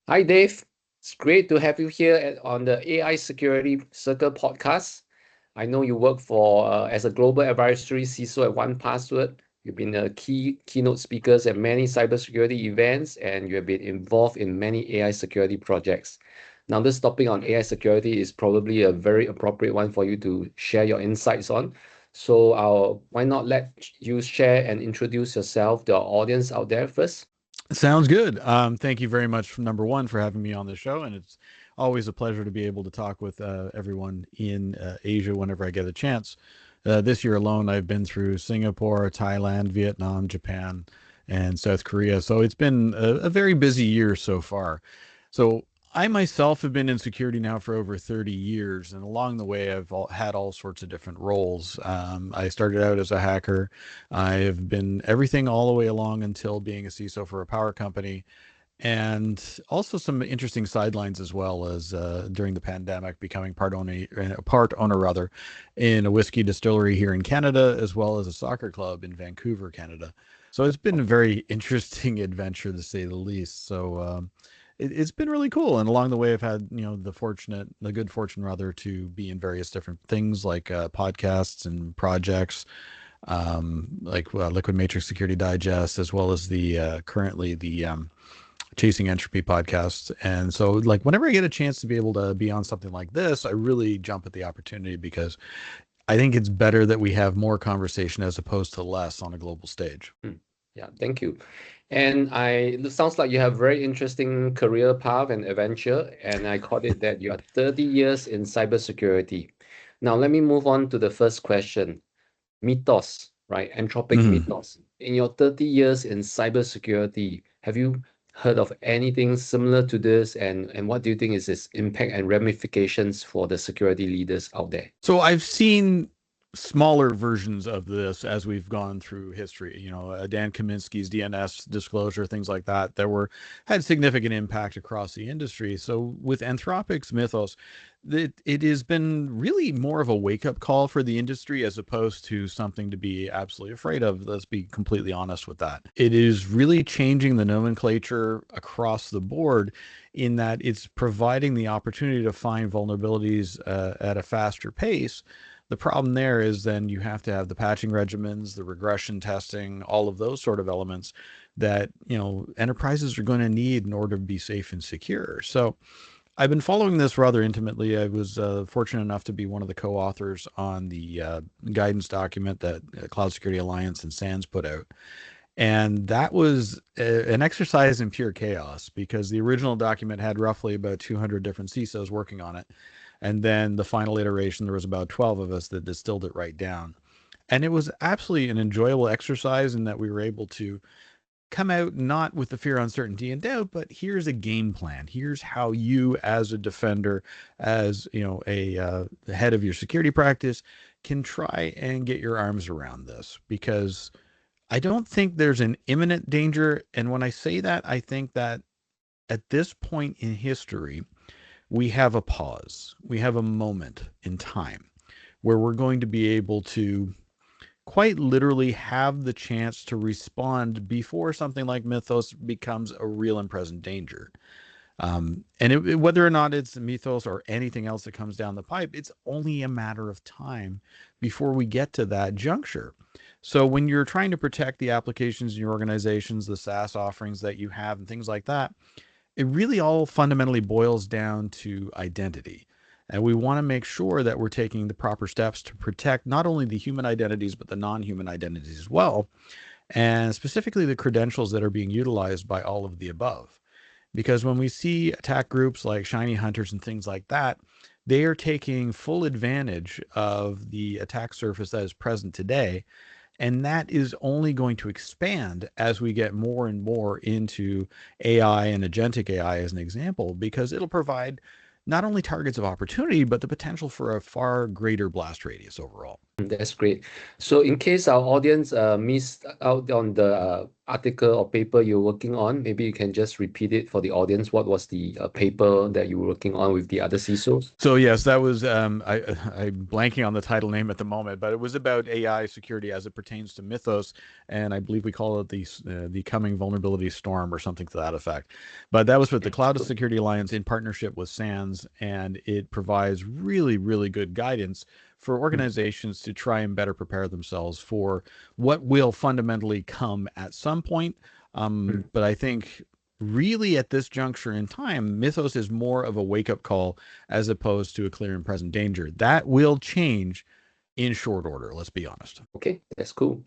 Hi, Dave. It's great to have you here on the AI Security Circle podcast. I know you work for as a global advisory CISO at 1Password. You've been a keynote speakers at many cybersecurity events, and you have been involved in many AI security projects. Now, this topic on AI security is probably a very appropriate one for you to share your insights on. So, why not let you share and introduce yourself to our audience out there first? Sounds good. Thank you very much, number one, for having me on the show. And it's always a pleasure to be able to talk with everyone in Asia whenever I get a chance. This year alone, I've been through Singapore, Thailand, Vietnam, Japan, and South Korea. So it's been a very busy year so far. So I myself have been in security now for over 30 years, and along the way, had all sorts of different roles. I started out as a hacker. I have been everything all the way along until being a CISO for a power company, and also some interesting sidelines as well as during the pandemic, becoming part owner rather, in a whiskey distillery here in Canada, as well as a soccer club in Vancouver, Canada. So it's been a very interesting adventure to say the least. So it's been really cool, and along the way, I've had the good fortune rather, to be in various different things like podcasts and projects, like Liquid Matrix Security Digest, as well as the currently the Chasing Entropy podcast. And so, like, whenever I get a chance to be able to be on something like this, I really jump at the opportunity because I think it's better that we have more conversation as opposed to less on a global stage. Hmm. Yeah, thank you. And it sounds like you have very interesting career path and adventure, and I caught it that you are 30 years in cybersecurity. Now, let me move on to the first question. Mythos, right? Anthropic Mhm. mythos. In your 30 years in cybersecurity, have you heard of anything similar to this? And what do you think is its impact and ramifications for the security leaders out there? So I've seen smaller versions of this as we've gone through history. Dan Kaminsky's DNS disclosure, things like that, had significant impact across the industry. So with Anthropic's Mythos, it has been really more of a wake up call for the industry as opposed to something to be absolutely afraid of. Let's be completely honest with that. It is really changing the nomenclature across the board in that it's providing the opportunity to find vulnerabilities at a faster pace. The problem there is then you have to have the patching regimens, the regression testing, all of those sort of elements that enterprises are going to need in order to be safe and secure. So I've been following this rather intimately. I was fortunate enough to be one of the co-authors on the guidance document that Cloud Security Alliance and SANS put out. And that was an exercise in pure chaos because the original document had roughly about 200 different CISOs working on it. And then the final iteration, there was about 12 of us that distilled it right down. And it was absolutely an enjoyable exercise in that we were able to come out not with the fear, uncertainty, and doubt, but here's a game plan. Here's how you, as a defender, as the head of your security practice, can try and get your arms around this. Because I don't think there's an imminent danger. And when I say that, I think that at this point in history, we have a pause. We have a moment in time where we're going to be able to quite literally have the chance to respond before something like Mythos becomes a real and present danger. Whether or not it's Mythos or anything else that comes down the pipe, it's only a matter of time before we get to that juncture. So when you're trying to protect the applications in your organizations, the SaaS offerings that you have, and things like that, it really all fundamentally boils down to identity. And we want to make sure that we're taking the proper steps to protect not only the human identities, but the non human identities as well, and specifically the credentials that are being utilized by all of the above. Because when we see attack groups like Shiny Hunters and things like that, they are taking full advantage of the attack surface that is present today. And that is only going to expand as we get more and more into AI and agentic AI as an example, because it'll provide not only targets of opportunity, but the potential for a far greater blast radius overall. That's great. So in case our audience missed out on the article or paper you're working on, maybe you can just repeat it for the audience. What was the paper that you were working on with the other CISOs? So yes, that was I'm blanking on the title name at the moment, but it was about AI security as it pertains to Mythos, and I believe we call it the coming vulnerability storm or something to that effect. But that was with the Cloud Security Alliance in partnership with SANS, and it provides really good guidance for organizations to try and better prepare themselves for what will fundamentally come at some point. But I think really at this juncture in time, Mythos is more of a wake-up call as opposed to a clear and present danger. That will change in short order, let's be honest. Okay, that's cool.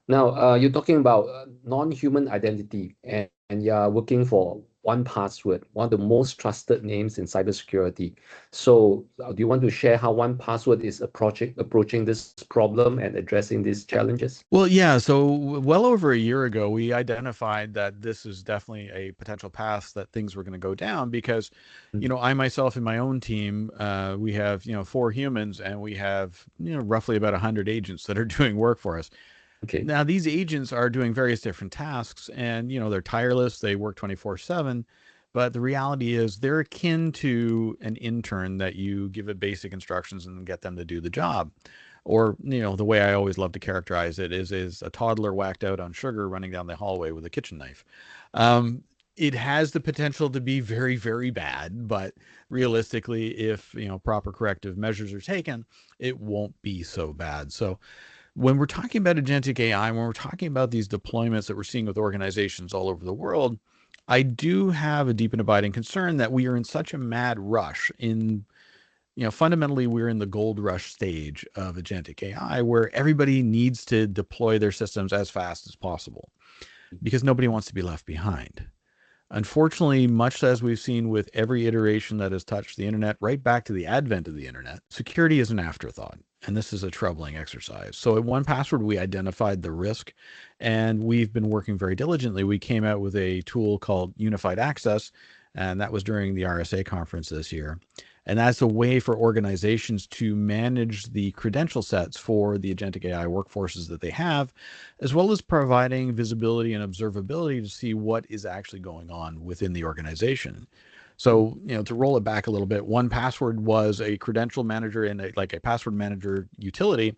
Now, you're talking about non-human identity, and you're working for 1Password, one of the most trusted names in cybersecurity. So, do you want to share how 1Password is approaching this problem and addressing these challenges? Well, yeah. So well over a year ago, we identified that this is definitely a potential path that things were going to go down because, I myself in my own team, we have, 4 humans and we have, roughly about 100 agents that are doing work for us. Okay. Now, these agents are doing various different tasks and, they're tireless. They work 24/7. But the reality is they're akin to an intern that you give it basic instructions and get them to do the job. Or, the way I always love to characterize it is a toddler whacked out on sugar running down the hallway with a kitchen knife. It has the potential to be very bad, but realistically, if, proper corrective measures are taken, it won't be so bad. So when we're talking about agentic AI, when we're talking about these deployments that we're seeing with organizations all over the world, I do have a deep and abiding concern that we are in such a mad rush in, fundamentally we're in the gold rush stage of agentic AI where everybody needs to deploy their systems as fast as possible because nobody wants to be left behind. Unfortunately, much as we've seen with every iteration that has touched the internet, right back to the advent of the internet, security is an afterthought. And this is a troubling exercise. So at 1Password, we identified the risk and we've been working very diligently. We came out with a tool called Unified Access, and that was during the RSA conference this year. And that's a way for organizations to manage the credential sets for the agentic AI workforces that they have, as well as providing visibility and observability to see what is actually going on within the organization. So, to roll it back a little bit, 1Password was a credential manager and a password manager utility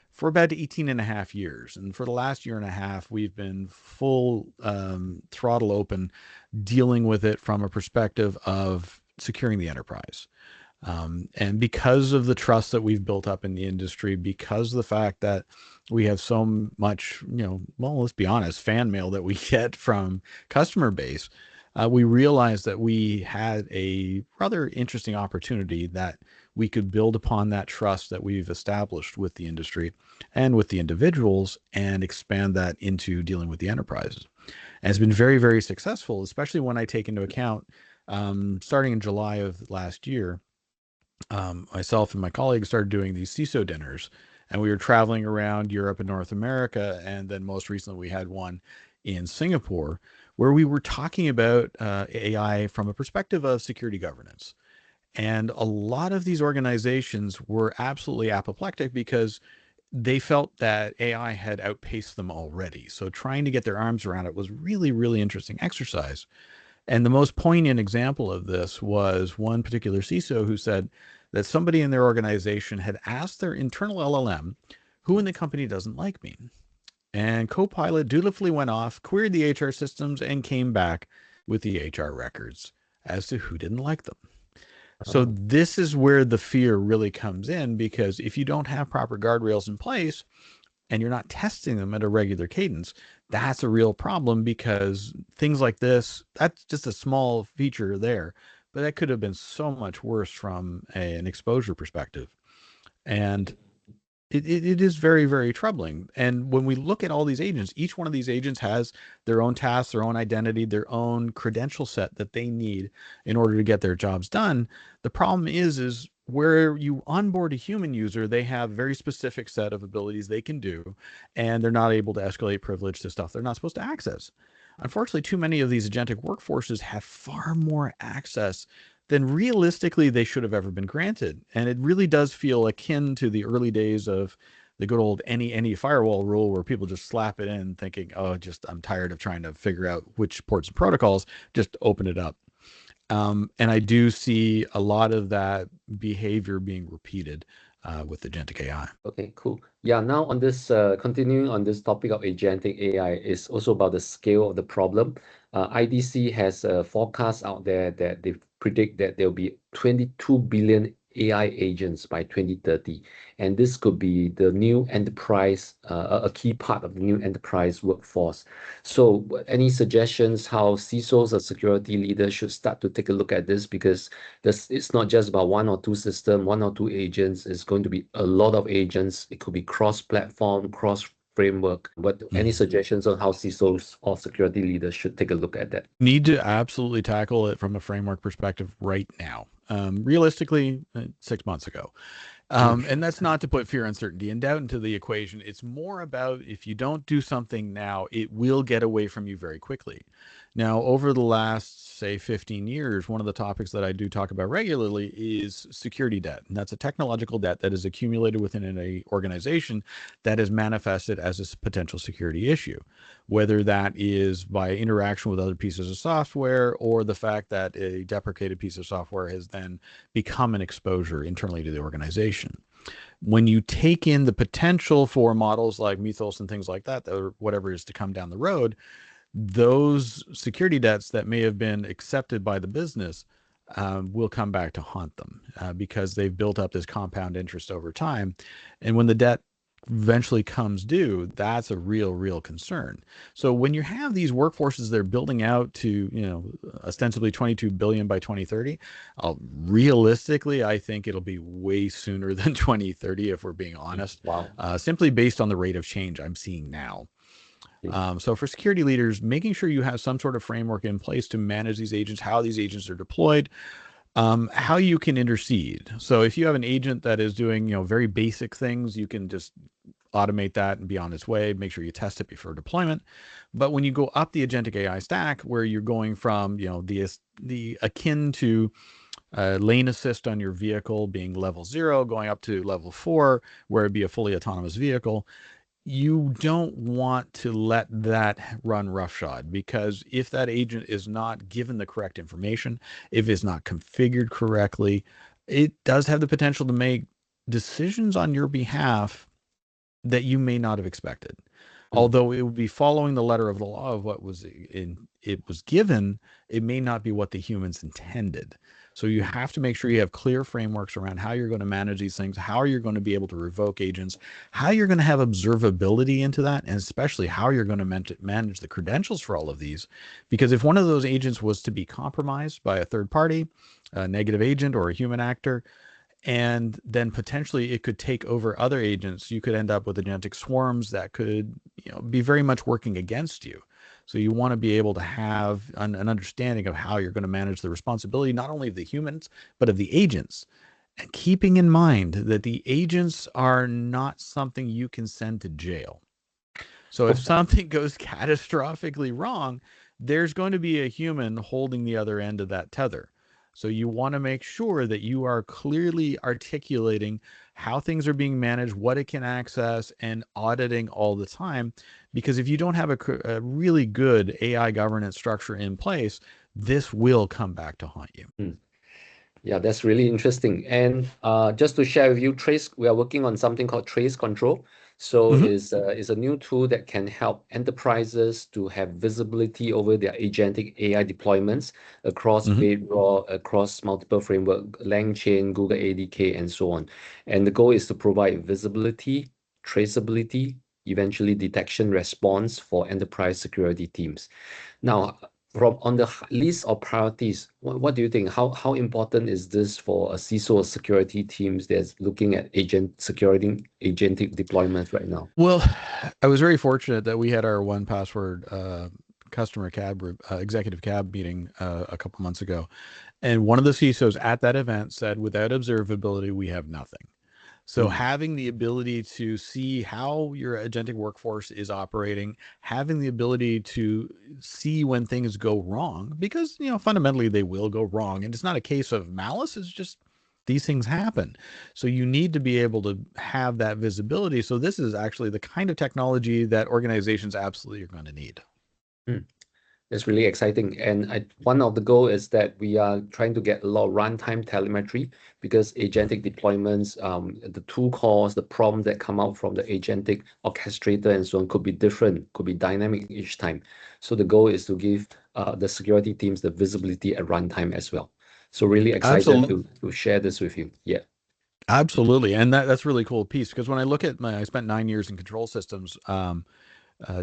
for about 18 and a half years. And for the last year and a half, we've been full throttle open dealing with it from a perspective of securing the enterprise. And because of the trust that we've built up in the industry, because of the fact that we have so much, let's be honest, fan mail that we get from customer base, we realized that we had a rather interesting opportunity that we could build upon that trust that we've established with the industry and with the individuals and expand that into dealing with the enterprises. And it's been very successful, especially when I take into account, starting in July of last year, myself and my colleagues started doing these CISO dinners, and we were traveling around Europe and North America. And then most recently we had one in Singapore where we were talking about AI from a perspective of security governance. And a lot of these organizations were absolutely apoplectic because they felt that AI had outpaced them already. So trying to get their arms around it was really interesting exercise. And the most poignant example of this was one particular CISO who said that somebody in their organization had asked their internal LLM, who in the company doesn't like me? And Copilot dutifully went off, queried the HR systems, and came back with the HR records as to who didn't like them. So this is where the fear really comes in, because if you don't have proper guardrails in place and you're not testing them at a regular cadence, that's a real problem, because things like this, that's just a small feature there, but that could have been so much worse from an exposure perspective. And it is very troubling. And when we look at all these agents, each one of these agents has their own tasks, their own identity, their own credential set that they need in order to get their jobs done. The problem is where you onboard a human user, they have a very specific set of abilities they can do, and they're not able to escalate privilege to stuff they're not supposed to access. Unfortunately, too many of these agentic workforces have far more access than realistically they should have ever been granted. And it really does feel akin to the early days of the good old any firewall rule, where people just slap it in thinking, oh, just I'm tired of trying to figure out which ports and protocols, just open it up. And I do see a lot of that behavior being repeated with agentic AI. Okay, cool. Yeah, now on this, continuing on this topic of agentic AI is also about the scale of the problem. IDC has a forecast out there that they predict that there'll be 22 billion AI agents by 2030. And this could be the new enterprise, a key part of the new enterprise workforce. So any suggestions how CISOs or security leaders should start to take a look at this? Because it's not just about one or two systems, one or two agents. It's going to be a lot of agents. It could be cross-platform, cross-framework. But any suggestions on how CISOs or security leaders should take a look at that? Need to absolutely tackle it from a framework perspective right now. Realistically, 6 months ago. And that's not to put fear, uncertainty, and doubt into the equation. It's more about, if you don't do something now, it will get away from you very quickly. Now, over the last, say, 15 years, one of the topics that I do talk about regularly is security debt. And that's a technological debt that is accumulated within an organization that is manifested as a potential security issue, whether that is by interaction with other pieces of software, or the fact that a deprecated piece of software has then become an exposure internally to the organization. When you take in the potential for models like Mythos and things like that, or whatever is to come down the road, those security debts that may have been accepted by the business will come back to haunt them because they've built up this compound interest over time. And when the debt eventually comes due, that's a real concern. So when you have these workforces they're building out to, ostensibly 22 billion by 2030, realistically, I think it'll be way sooner than 2030, if we're being honest. Wow. Simply based on the rate of change I'm seeing now. So for security leaders, making sure you have some sort of framework in place to manage these agents, how these agents are deployed, how you can intercede. So if you have an agent that is doing, very basic things, you can just automate that and be on its way. Make sure you test it before deployment. But when you go up the agentic AI stack, where you're going from, the akin to lane assist on your vehicle being level 0, going up to level 4, where it'd be a fully autonomous vehicle, you don't want to let that run roughshod, because if that agent is not given the correct information, if it's not configured correctly, it does have the potential to make decisions on your behalf that you may not have expected. Although it would be following the letter of the law of what was it was given, it may not be what the humans intended. So you have to make sure you have clear frameworks around how you're going to manage these things, how you're going to be able to revoke agents, how you're going to have observability into that, and especially how you're going to manage the credentials for all of these. Because if one of those agents was to be compromised by a third party, a negative agent or a human actor, and then potentially it could take over other agents, you could end up with agentic swarms that could be very much working against you. So you want to be able to have an understanding of how you're going to manage the responsibility, not only of the humans, but of the agents. And keeping in mind that the agents are not something you can send to jail. So if something goes catastrophically wrong, there's going to be a human holding the other end of that tether. So you want to make sure that you are clearly articulating how things are being managed, what it can access, and auditing all the time. Because if you don't have a really good AI governance structure in place, this will come back to haunt you. Yeah, that's really interesting. And just to share with you, we are working on something called Trace Control. So it's a new tool that can help enterprises to have visibility over their agentic AI deployments across Bedrock, across multiple framework, LangChain, Google ADK, and so on. And the goal is to provide visibility, traceability, eventually detection response for enterprise security teams. Now, on the list of priorities, what do you think? How important is this for a CISO or security teams that's looking at agentic deployments right now? Well, I was very fortunate that we had our 1Password customer executive cab meeting a couple months ago. And one of the CISOs at that event said, without observability, we have nothing. So having the ability to see how your agentic workforce is operating, having the ability to see when things go wrong, because, fundamentally they will go wrong. And it's not a case of malice, it's just these things happen. So you need to be able to have that visibility. So this is actually the kind of technology that organizations absolutely are going to need. It's really exciting. And one of the goal is that we are trying to get a lot of runtime telemetry, because agentic deployments, the tool calls, the prompts that come out from the agentic orchestrator and so on could be different, could be dynamic each time. So the goal is to give the security teams the visibility at runtime as well. So really excited to share this with you. Yeah. Absolutely. And that's a really cool piece, because when I look at I spent 9 years in control systems,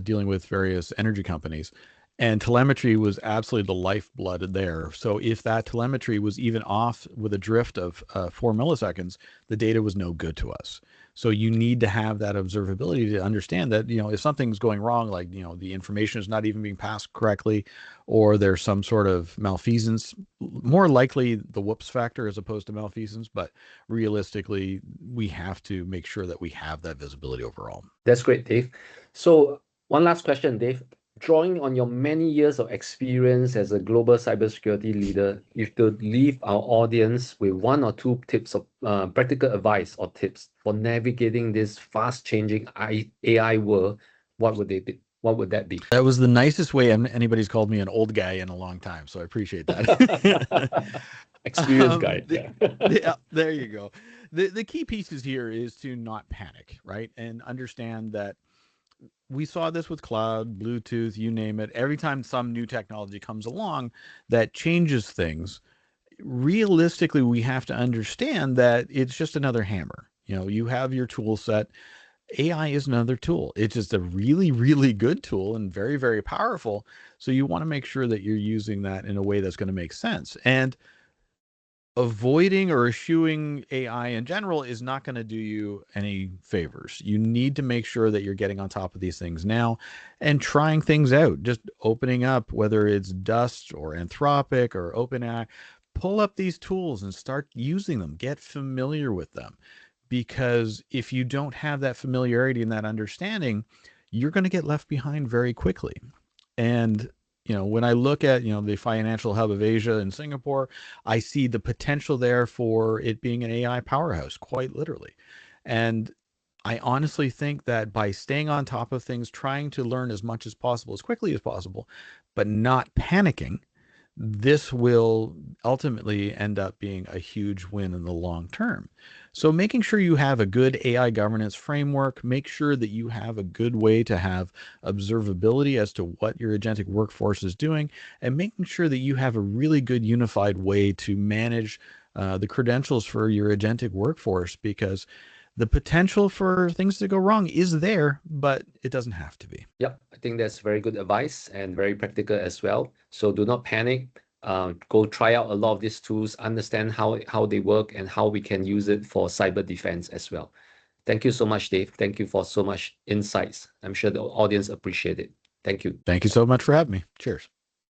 dealing with various energy companies, and telemetry was absolutely the lifeblood there. So if that telemetry was even off with a drift of 4 milliseconds, the data was no good to us. So you need to have that observability to understand that, if something's going wrong, like, the information is not even being passed correctly, or there's some sort of malfeasance, more likely the whoops factor as opposed to malfeasance, but realistically, we have to make sure that we have that visibility overall. That's great, Dave. So one last question, Dave. Drawing on your many years of experience as a global cybersecurity leader, if you could leave our audience with 1 or 2 tips of practical advice or tips for navigating this fast-changing AI world, what would they be? What would that be? That was the nicest way anybody's called me an old guy in a long time, so I appreciate that. Experience guy. Yeah, there you go. The key pieces here is to not panic, right? And understand that we saw this with cloud, Bluetooth, you name it. Every time some new technology comes along that changes things, realistically, we have to understand that it's just another hammer. You have your tool set. AI is another tool. It's just a really, really good tool and very, very powerful. So you want to make sure that you're using that in a way that's going to make sense. And avoiding or eschewing AI in general is not going to do you any favors. You need to make sure that you're getting on top of these things now and trying things out. Just opening up, whether it's Dust or Anthropic or OpenAI, pull up these tools and start using them. Get familiar with them. Because if you don't have that familiarity and that understanding, you're going to get left behind very quickly. And when I look at, the financial hub of Asia in Singapore, I see the potential there for it being an AI powerhouse, quite literally. And I honestly think that by staying on top of things, trying to learn as much as possible, as quickly as possible, but not panicking, this will ultimately end up being a huge win in the long term. So making sure you have a good AI governance framework, make sure that you have a good way to have observability as to what your agentic workforce is doing, and making sure that you have a really good unified way to manage the credentials for your agentic workforce, because the potential for things to go wrong is there, but it doesn't have to be. Yep, I think that's very good advice and very practical as well. So do not panic. Go try out a lot of these tools, understand how they work and how we can use it for cyber defense as well. Thank you so much, Dave. Thank you for so much insights. I'm sure the audience appreciate it. Thank you. Thank you so much for having me. Cheers.